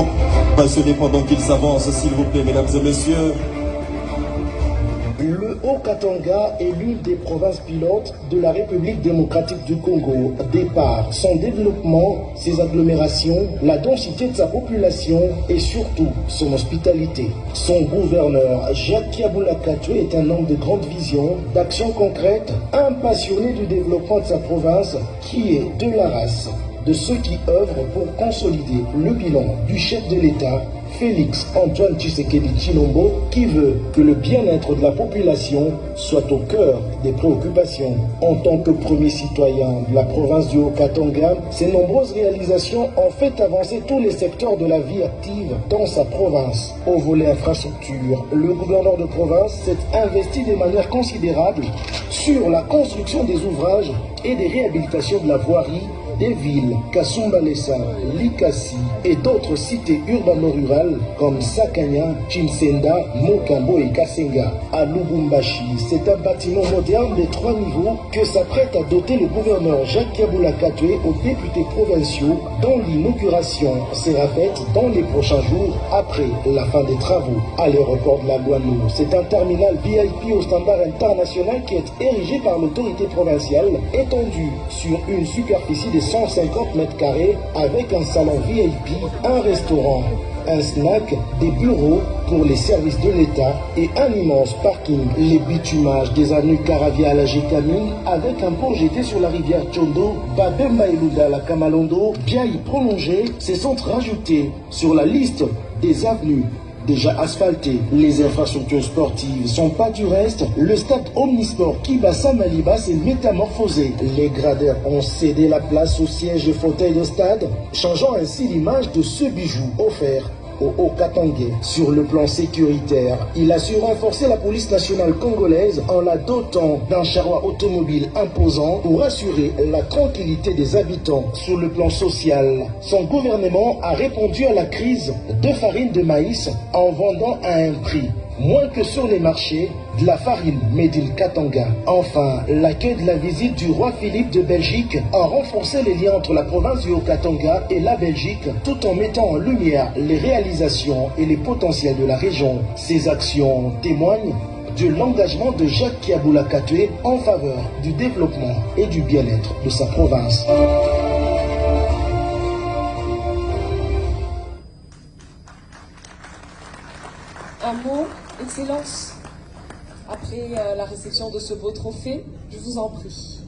Donc, passionné pendant qu'il s'avance, s'il vous plaît, mesdames et messieurs. Le Haut-Katanga est l'une des provinces pilotes de la République démocratique du Congo. Départ, son développement, ses agglomérations, la densité de sa population et surtout son hospitalité. Son gouverneur, Jacques Kiabula Katwe, est un homme de grande vision, d'action concrète, un passionné du développement de sa province qui est de la race de ceux qui œuvrent pour consolider le bilan du chef de l'État, Félix Antoine Tshisekedi Tshilombo, qui veut que le bien-être de la population soit au cœur des préoccupations. En tant que premier citoyen de la province du Haut-Katanga, ses nombreuses réalisations ont fait avancer tous les secteurs de la vie active dans sa province. Au volet infrastructure, le gouverneur de province s'est investi de manière considérable sur la construction des ouvrages et des réhabilitations de la voirie des villes Kasumbalesa, Likasi et d'autres cités urbano-rurales comme Sakanya, Chinsenda, Mokambo et Kasenga. À Lubumbashi, c'est un bâtiment moderne de 3 niveaux que s'apprête à doter le gouverneur Jacques Kiabula Katwe aux députés provinciaux, dont l'inauguration sera faite dans les prochains jours après la fin des travaux. À l'aéroport de la Guano, c'est un terminal VIP au standard international qui est érigé par l'autorité provinciale, étendu sur une superficie de 150 mètres carrés avec un salon VIP, un restaurant, un snack, des bureaux pour les services de l'État et un immense parking. Les bitumages des avenues Caravia à la Gécamine avec un pont jeté sur la rivière Tchondo, Babemba et Luda à la Kamalondo, bien y prolongés, se sont rajoutés sur la liste des avenues déjà asphaltées. Les infrastructures sportives sont pas du reste. Le stade Omnisport Kibasa Maliba s'est métamorphosé. Les gradeurs ont cédé la place aux sièges et fauteuils de stade, changeant ainsi l'image de ce bijou offert au Haut-Katanga. Sur le plan sécuritaire, il a su renforcer la police nationale congolaise en la dotant d'un charroi automobile imposant pour assurer la tranquillité des habitants. Sur le plan social, son gouvernement a répondu à la crise de farine de maïs en vendant à un prix moins que sur les marchés de la farine made in Katanga. Enfin, l'accueil de la visite du roi Philippe de Belgique a renforcé les liens entre la province du Haut-Katanga et la Belgique, tout en mettant en lumière les réalisations et les potentiels de la région. Ces actions témoignent de l'engagement de Jacques Kiabula Katwe en faveur du développement et du bien-être de sa province. Un mot, Excellence, après la réception de ce beau trophée, je vous en prie.